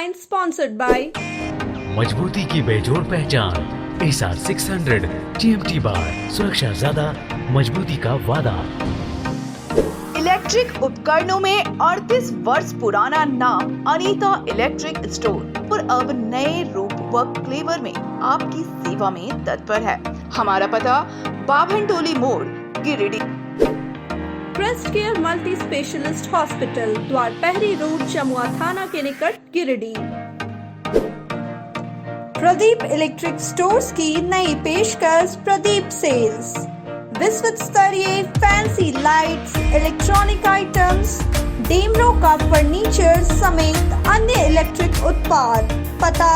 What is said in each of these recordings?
headline sponsored by मजबूती की बेजोड़ पहचान ASR 600 TMT बार, सुरक्षा ज्यादा, मजबूती का वादा। इलेक्ट्रिक उपकरणों में 38 वर्ष पुराना नाम अनीता इलेक्ट्रिक स्टोर और अब नए रूप व फ्लेवर में आपकी सेवा में तत्पर है। हमारा पता बाभनटोली मोड़, Giridih. Crest care multi specialist hospital, Dwarpahari road, Chamua थाना के निकट, गिरिडीह। प्रदीप इलेक्ट्रिक स्टोर्स की नई पेशकश प्रदीप सेल्स। विश्व स्तरीय fancy lights, electronic items, Damro का फर्नीचर समेत अन्य इलेक्ट्रिक उत्पाद। पता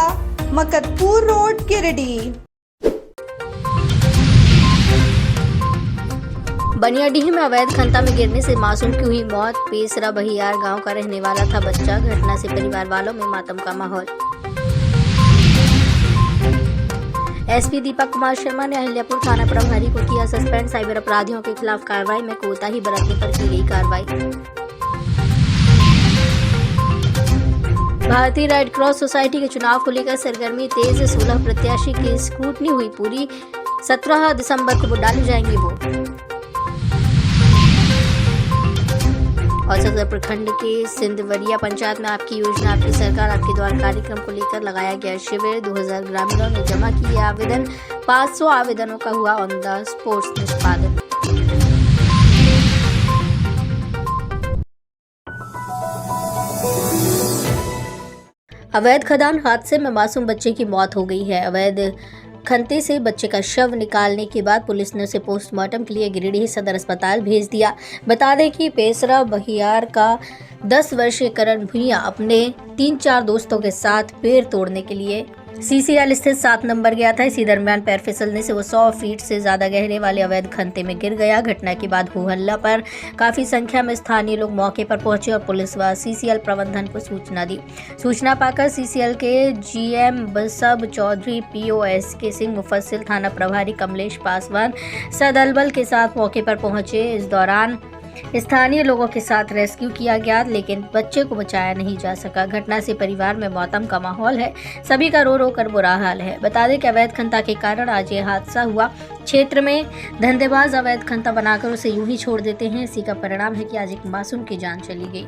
मकतपुर रोड, गिरिडीह। बनियाडीह में अवैध खंता में गिरने से मासूम की हुई मौत। पेसरा बहियार गांव का रहने वाला था बच्चा। घटना से परिवार वालों में मातम का माहौल। एसपी दीपक कुमार शर्मा ने अहिल्यापुर थाना प्रभारी को किया सस्पेंड। साइबर अपराधियों के खिलाफ कार्रवाई में कोताही बरतने पर की गई कार्रवाई। भारतीय रेड क्रॉस सोसाइटी के चुनाव को लेकर सरगर्मी तेज। 16 प्रत्याशी की स्क्रूटनी हुई पूरी। 17 दिसंबर को डाले जाएंगे वोट। और सदर प्रखंड के सिंधवरिया पंचायत में आपकी योजना आपकी सरकार आपके द्वार कार्यक्रम को लेकर लगाया गया शिविर। 2000 ग्रामीणों ने जमा किए आवेदन। 500 आवेदनों का हुआ ऑन द स्पॉट निष्पादन। अवैध खदान हादसे में मासूम बच्चे की मौत हो गई है। अवैध खंते से बच्चे का शव निकालने के बाद पुलिस ने उसे पोस्टमार्टम के लिए गिरिडीह सदर अस्पताल भेज दिया। बता दें कि पेसरा बहियार का 10 वर्षीय करण भुइयां अपने 3-4 दोस्तों के साथ पेड़ तोड़ने के लिए CCL स्थित 7 नंबर गया था। इसी दरमियान पैर फिसलने से वो 100 फीट से ज्यादा गहरे वाले अवैध खंते में गिर गया। घटना के बाद हो हल्ला पर काफी संख्या में स्थानीय लोग मौके पर पहुंचे और पुलिस व CCL प्रबंधन को सूचना दी। सूचना पाकर CCL के GM बसब चौधरी, POS के सिंह मुफस्सिल, थाना प्रभारी कमलेश पासवान सदलबल के साथ मौके पर पहुंचे। इस दौरान स्थानीय लोगों के साथ रेस्क्यू किया गया, लेकिन बच्चे को बचाया नहीं जा सका। घटना से परिवार में मातम का माहौल है। सभी का रो रो कर बुरा हाल है। बता दें कि अवैध खंता के कारण आज ये हादसा हुआ। क्षेत्र में धंधेबाज अवैध खंता बनाकर उसे यूं ही छोड़ देते हैं। इसी का परिणाम है कि आज एक मासूम की जान चली गई।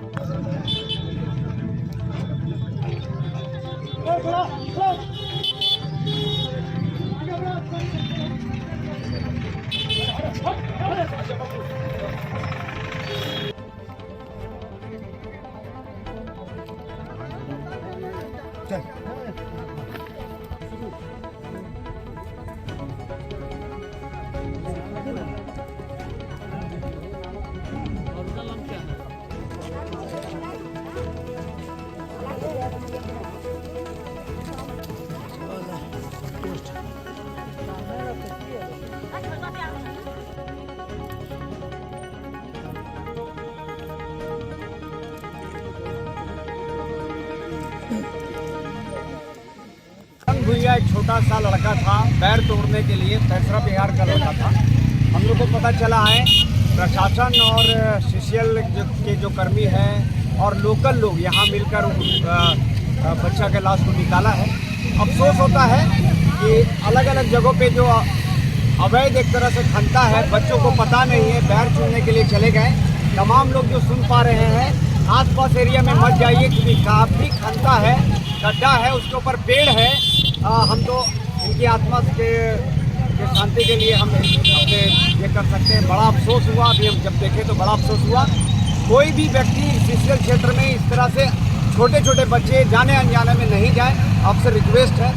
भुइया एक छोटा सा लड़का था, पैर तोड़ने के लिए पेसरा बिहार का लड़का था। हम लोग को पता चला है, प्रशासन और CCL के जो कर्मी हैं और लोकल लोग यहाँ मिलकर बच्चा के लाश को निकाला है। अफसोस होता है कि अलग अलग जगहों पे जो अवैध एक तरह से खंता है, बच्चों को पता नहीं है, पैर चूमने के लिए चले गए। तमाम लोग जो सुन पा रहे हैं, आसपास एरिया में मत जाइए क्योंकि काफ़ी खंता है, गड्ढा है, उसके ऊपर पेड़ है। हम तो इनकी आत्मा के शांति के लिए हम अपने ये कर सकते हैं। बड़ा अफसोस हुआ, अभी हम जब देखे तो बड़ा अफसोस हुआ। कोई भी व्यक्ति CCL क्षेत्र में इस तरह से छोटे छोटे बच्चे जाने अनजाने में नहीं जाए, आपसे रिक्वेस्ट है।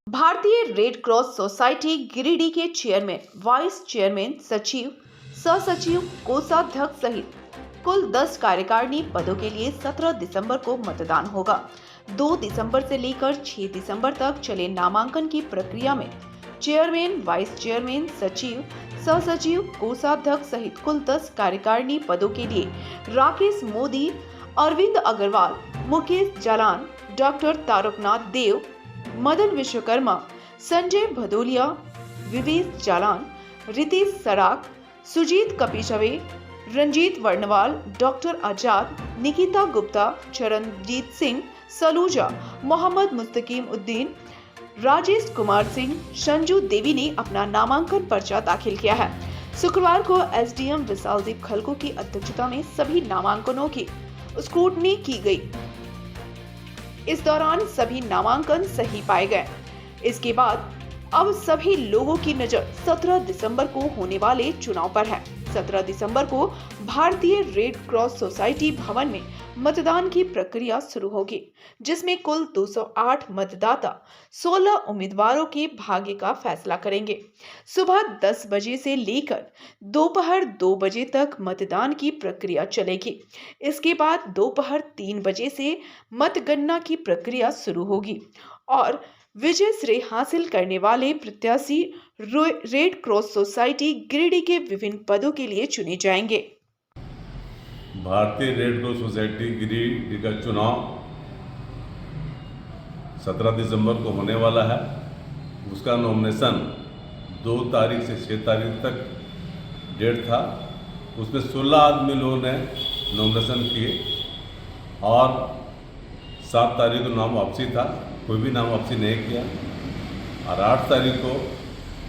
भारतीय रेड क्रॉस सोसाइटी गिरिडीह के चेयरमैन, वाइस चेयरमैन, सचिव, सहसचिव, कोषाध्यक्ष सहित कुल 10 कार्यकारिणी पदों के लिए 17 दिसंबर को मतदान होगा। 2 दिसंबर से लेकर 6 दिसंबर तक चले नामांकन की प्रक्रिया में चेयरमैन, वाइस चेयरमैन, सचिव, सहसचिव, कोषाध्यक्ष सहित कुल 10 कार्यकारिणी पदों के लिए राकेश मोदी, अरविंद अग्रवाल, मुकेश जालान, डॉक्टर तारकनाथ देव, मदन विश्वकर्मा, संजय भदौलिया, विवेक जालान, रितेश सराक, सुजीत कपिचवे, रंजीत वर्णवाल, डॉक्टर आजाद, निकिता गुप्ता, चरणजीत सिंह सलूजा, मोहम्मद मुस्तकीम उद्दीन, राजेश कुमार सिंह, संजू देवी ने अपना नामांकन पर्चा दाखिल किया है। शुक्रवार को एसडीएम विशालदीप खलको की अध्यक्षता में सभी नामांकनों की स्क्रूटनी की गई। इस दौरान सभी नामांकन सही पाए गए। इसके बाद अब सभी लोगों की नजर 17 दिसंबर को होने वाले चुनाव पर है। 17 दिसंबर को भारतीय रेड क्रॉस सोसाइटी भवन में मतदान की प्रक्रिया शुरू होगी, जिसमें कुल 208 मतदाता 16 उम्मीदवारों के भाग्य का फैसला करेंगे। सुबह 10 बजे से लेकर दोपहर 2 बजे तक मतदान की प्रक्रिया चलेगी। इसके बाद दोपहर 3 बजे से मतगणना की प्रक्रिया शुरू होगी और विजय श्रेय हासिल करने वाले प्रत्याशी रेड क्रॉस सोसाइटी गिरिडीह के विभिन्न पदों के लिए चुने जाएंगे। भारतीय रेड क्रॉस सोसाइटी गिरिडीह का चुनाव 17 दिसंबर को होने वाला है। उसका नॉमिनेशन 2 तारीख से 6 तारीख तक डेट था। उसमें 16 आदमी लोगों ने नॉमिनेशन किए और 7 तारीख को नाम वापसी था, कोई भी नाम वापसी नहीं किया। और 8 तारीख को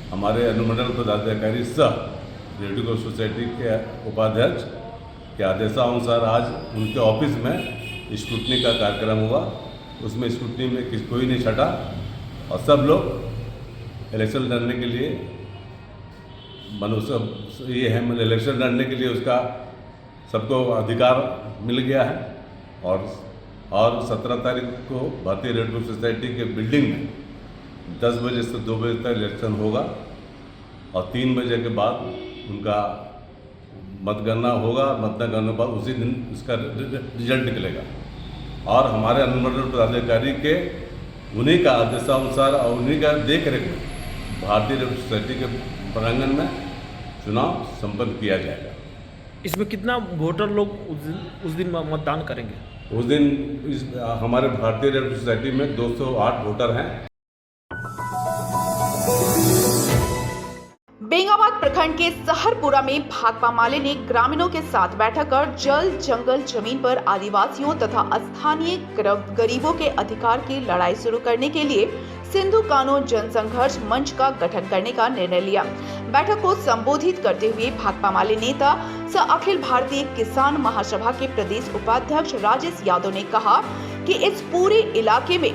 हमारे अनुमंडल पदाधिकारी सह रेड क्रॉस सोसाइटी के उपाध्यक्ष के आदेशानुसार आज उनके ऑफिस में स्क्रूटनी का कार्यक्रम हुआ। उसमें स्क्रूटनी में कोई नहीं छटा और सब लोग इलेक्शन लड़ने के लिए ये है इलेक्शन लड़ने के लिए उसका सबको अधिकार मिल गया है। और 17 तारीख को भारतीय रेड क्रॉस सोसाइटी के बिल्डिंग में 10 बजे से 2 बजे तक इलेक्शन होगा और 3 बजे के बाद उनका मतगणना होगा। मतगणना के बाद उसी दिन उसका रिजल्ट निकलेगा और हमारे अनुमंडल पदाधिकारी के उन्हीं का आदेशानुसार और उन्हीं का देख रेख में भारतीय रेड क्रॉस सोसाइटी के प्रांगण में चुनाव संपन्न किया जाएगा। इसमें कितना वोटर लोग उस दिन मतदान करेंगे? उस दिन हमारे भारतीय रेड क्रॉस सोसाइटी में 208 वोटर हैं। बेंगाबाद प्रखंड के सहरपुरा में भाकपा माले ने ग्रामीणों के साथ बैठक कर जल जंगल जमीन पर आदिवासियों तथा स्थानीय गरीबों के अधिकार की लड़ाई शुरू करने के लिए सिंधु कान्हू जनसंघर्ष मंच का गठन करने का निर्णय लिया। बैठक को संबोधित करते हुए भाकपा माले नेता सह अखिल भारतीय किसान महासभा के प्रदेश उपाध्यक्ष राजेश यादव ने कहा कि इस पूरे इलाके में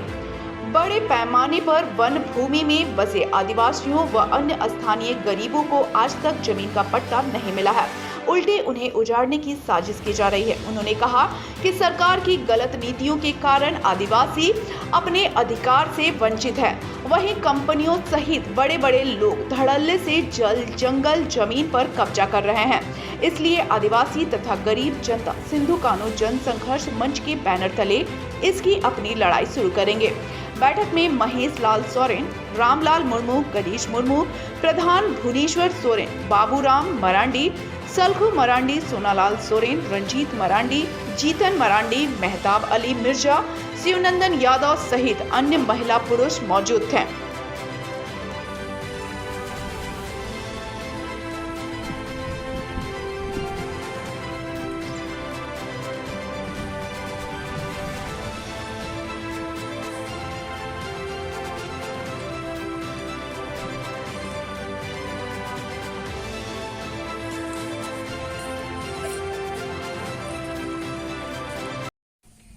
बड़े पैमाने पर वन भूमि में बसे आदिवासियों व अन्य स्थानीय गरीबों को आज तक जमीन का पट्टा नहीं मिला है, उल्टे उन्हें उजाड़ने की साजिश की जा रही है। उन्होंने कहा कि सरकार की गलत नीतियों के कारण आदिवासी अपने अधिकार से वंचित है। वहीं कंपनियों सहित बड़े बड़े लोग धड़ल्ले से जल जंगल जमीन पर कब्जा कर रहे हैं। इसलिए आदिवासी तथा गरीब जनता सिंधु कान्हू जनसंघर्ष मंच के बैनर तले इसकी अपनी लड़ाई शुरू करेंगे। बैठक में महेश लाल सोरेन, रामलाल मुर्मू, गणेश मुर्मू, प्रधान भुवनेश्वर सोरेन, बाबूराम मरांडी, सलखू मरांडी, सोनालाल सोरेन, रंजीत मरांडी, जीतन मरांडी, मेहताब अली मिर्जा, शिवनंदन यादव सहित अन्य महिला पुरुष मौजूद थे।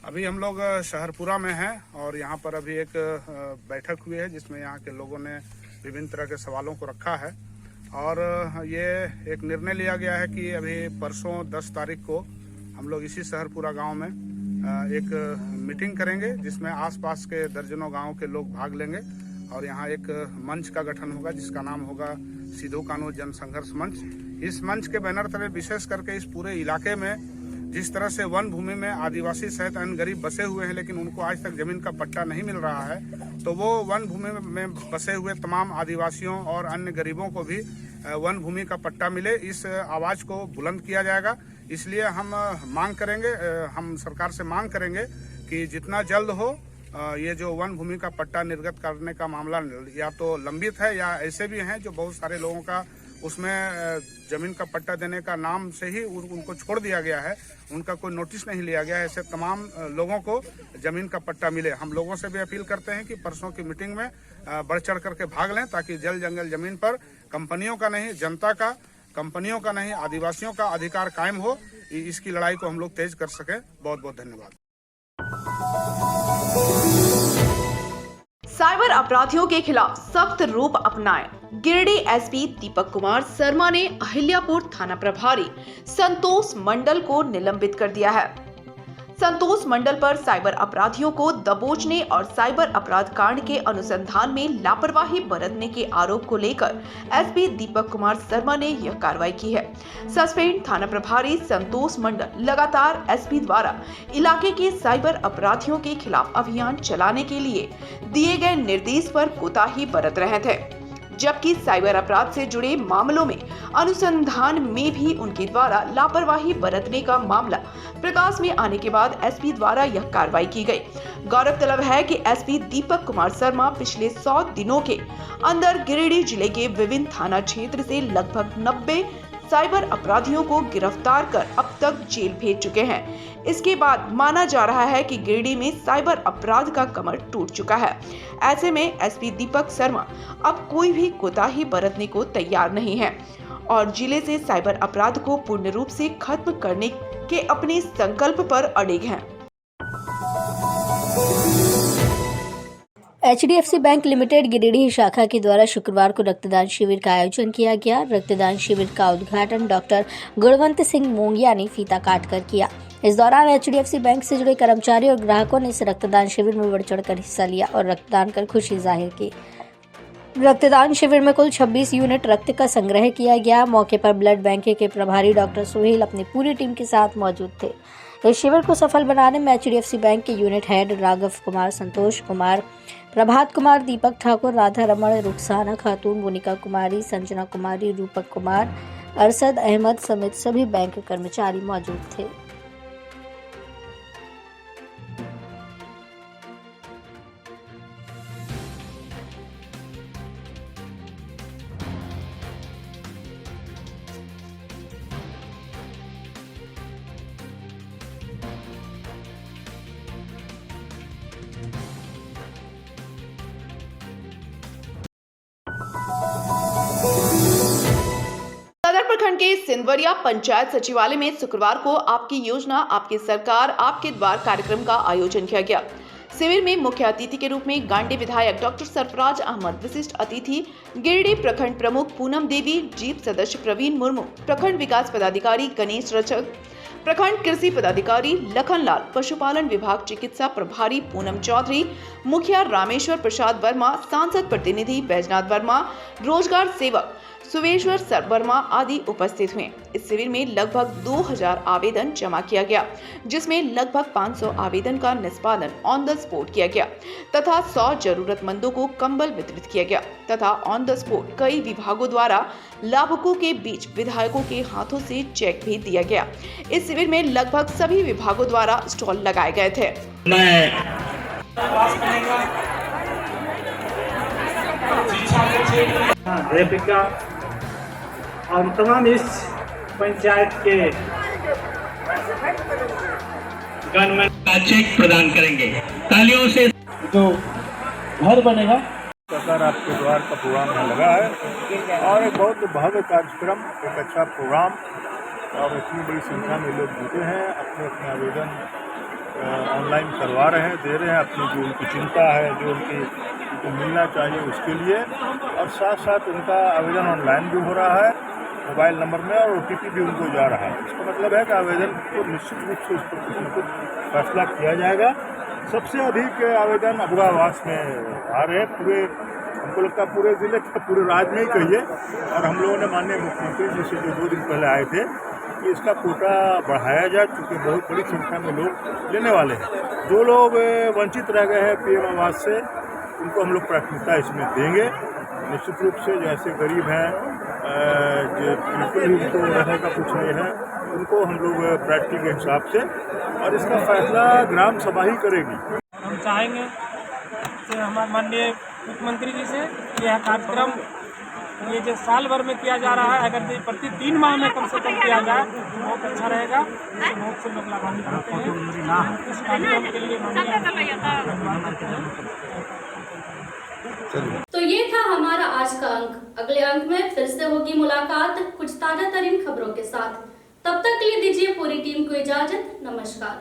अभी हम लोग शहरपुरा में हैं और यहाँ पर अभी एक बैठक हुई है जिसमें यहाँ के लोगों ने विभिन्न तरह के सवालों को रखा है और ये एक निर्णय लिया गया है कि अभी परसों 10 तारीख को हम लोग इसी शहरपुरा गांव में एक मीटिंग करेंगे जिसमें आसपास के दर्जनों गाँव के लोग भाग लेंगे और यहाँ एक मंच का गठन होगा जिसका नाम होगा सिंधु कान्हू जनसंघर्ष मंच। इस मंच के बैनर तले विशेष करके इस पूरे इलाके में जिस तरह से वन भूमि में आदिवासी सहित अन्य गरीब बसे हुए हैं लेकिन उनको आज तक जमीन का पट्टा नहीं मिल रहा है, तो वो वन भूमि में बसे हुए तमाम आदिवासियों और अन्य गरीबों को भी वन भूमि का पट्टा मिले, इस आवाज़ को बुलंद किया जाएगा। इसलिए हम मांग करेंगे, हम सरकार से मांग करेंगे कि जितना जल्द हो ये जो वन भूमि का पट्टा निर्गत करने का मामला या तो लंबित है या ऐसे भी हैं जो बहुत सारे लोगों का उसमें जमीन का पट्टा देने का नाम से ही उनको छोड़ दिया गया है। उनका कोई नोटिस नहीं लिया गया है। ऐसे तमाम लोगों को जमीन का पट्टा मिले। हम लोगों से भी अपील करते हैं कि परसों की मीटिंग में बढ़ चढ़ करके भाग लें, ताकि जल जंगल जमीन पर कंपनियों का नहीं, जनता का, कंपनियों का नहीं, आदिवासियों का अधिकार कायम हो। इसकी लड़ाई को हम लोग तेज कर सके। बहुत बहुत धन्यवाद। साइबर अपराधियों के खिलाफ सख्त रूप अपनाएं। गिरिडीह एसपी दीपक कुमार शर्मा ने अहिल्यापुर थाना प्रभारी संतोष मंडल को निलंबित कर दिया है। संतोष मंडल पर साइबर अपराधियों को दबोचने और साइबर अपराध कांड के अनुसंधान में लापरवाही बरतने के आरोप को लेकर एसपी दीपक कुमार शर्मा ने यह कार्रवाई की है। सस्पेंड थाना प्रभारी संतोष मंडल लगातार एसपी द्वारा इलाके के साइबर अपराधियों के खिलाफ अभियान चलाने के लिए दिए गए निर्देश पर कोताही बरत रहे थे, जबकि साइबर अपराध से जुड़े मामलों में अनुसंधान में भी उनके द्वारा लापरवाही बरतने का मामला प्रकाश में आने के बाद एसपी द्वारा यह कार्रवाई की गई। गौरतलब है कि एसपी दीपक कुमार शर्मा पिछले 100 दिनों के अंदर गिरिडीह जिले के विभिन्न थाना क्षेत्र से लगभग 90 साइबर अपराधियों को गिरफ्तार कर अब तक जेल भेज चुके हैं। इसके बाद माना जा रहा है कि गिरिडीह में साइबर अपराध का कमर टूट चुका है। ऐसे में एसपी दीपक शर्मा अब कोई भी कोताही बरतने को तैयार नहीं है और जिले से साइबर अपराध को पूर्ण रूप से खत्म करने के अपने संकल्प पर अड़िग हैं। HDFC बैंक लिमिटेड गिरिडीह शाखा के द्वारा शुक्रवार को रक्तदान शिविर का आयोजन किया गया। रक्तदान शिविर का उद्घाटन डॉक्टर गुणवंत सिंह मोंगिया ने फीता काटकर किया। इस दौरान HDFC बैंक से जुड़े कर्मचारी और ग्राहकों ने इस रक्तदान शिविर में बढ़ चढ़कर हिस्सा लिया और रक्तदान कर खुशी जाहिर की। रक्तदान शिविर में कुल 26 यूनिट रक्त का संग्रह किया गया। मौके पर ब्लड बैंक के प्रभारी डॉक्टर सुहेल अपनी पूरी टीम के साथ मौजूद थे। इस शिविर को सफल बनाने में HDFC बैंक के यूनिट हेड राघव कुमार, संतोष कुमार, प्रभात कुमार, दीपक ठाकुर, राधा रमण, रुखसाना खातून, मोनिका कुमारी, संजना कुमारी, रूपक कुमार, अरशद अहमद समेत सभी बैंक कर्मचारी मौजूद थे। सदर प्रखंड के सिंदवरिया पंचायत सचिवालय में शुक्रवार को आपकी योजना आपकी सरकार आपके द्वार कार्यक्रम का आयोजन किया गया। शिविर में मुख्य अतिथि के रूप में गांडी विधायक डॉक्टर सरफराज अहमद, विशिष्ट अतिथि गिरिडीह प्रखंड प्रमुख पूनम देवी, जीप सदस्य प्रवीण मुर्मू, प्रखंड विकास पदाधिकारी गणेश रचक, प्रखंड कृषि पदाधिकारी लखनलाल, पशुपालन विभाग चिकित्सा प्रभारी पूनम चौधरी, मुखिया रामेश्वर प्रसाद वर्मा, सांसद प्रतिनिधि बैजनाथ वर्मा, रोजगार सेवक सुवेश्वर सर वर्मा आदि उपस्थित हुए। इस शिविर में लगभग 2000 आवेदन जमा किया गया, जिसमें लगभग 500 आवेदन का निष्पादन ऑन द स्पॉट किया गया तथा 100 जरूरतमंदों को कंबल वितरित किया गया तथा ऑन द स्पॉट कई विभागों द्वारा लाभुकों के बीच विधायकों के हाथों से चेक भी दिया गया। इस शिविर में लगभग सभी विभागों द्वारा स्टॉल लगाए गए थे। रेपिका और तमाम इस पंचायत के गणमान्य का चेक प्रदान करेंगे। तालियों से जो घर बनेगा सरकार आपके द्वार का प्रोग्राम में लगा है और एक बहुत भव्य कार्यक्रम, एक अच्छा प्रोग्राम और इतनी बड़ी संख्या में लोग जुटे हैं, अपने अपने आवेदन ऑनलाइन करवा रहे हैं, दे रहे हैं अपनी जो उनकी चिंता है, जो उनको मिलना चाहिए उसके लिए, और साथ साथ उनका आवेदन ऑनलाइन भी हो रहा है मोबाइल नंबर में और OTP भी उनको जा रहा है। इसका मतलब है कि आवेदन को निश्चित रूप से इस पर कुछ न कुछ फैसला किया जाएगा। सबसे अधिक आवेदन अबुआ आवास में आ रहे हैं, पूरे हमको लगता है पूरे ज़िले के, पूरे राज्य में ही कहिए। और हम लोगों ने माननीय मुख्यमंत्री जी से जो 2 दिन पहले आए थे कि इसका कोटा बढ़ाया जाए, क्योंकि बहुत बड़ी संख्या में लोग लेने वाले हैं। जो लोग वंचित रह गए हैं PM आवास से, उनको हम लोग प्राथमिकता इसमें देंगे निश्चित रूप से। जैसे गरीब हैं, जो बिल्कुल ही उनको रहने का कुछ नहीं है, उनको हम लोग प्रायोरिटी के हिसाब से, और इसका फैसला ग्राम सभा ही करेगी। हम चाहेंगे कि हमारे माननीय मुख्यमंत्री जी से यह कार्यक्रम ये जो साल भर में किया जा रहा है, अगर ये प्रति 3 माह में कम से कम किया जाए तो बहुत अच्छा रहेगा। बहुत से लोग लाभान्वित होते हैं। इस कार्यक्रम के लिए तो ये था हमारा आज का अंक। अगले अंक में फिर से होगी मुलाकात कुछ ताजा तरीन खबरों के साथ। तब तक के लिए दीजिए पूरी टीम को इजाजत। नमस्कार।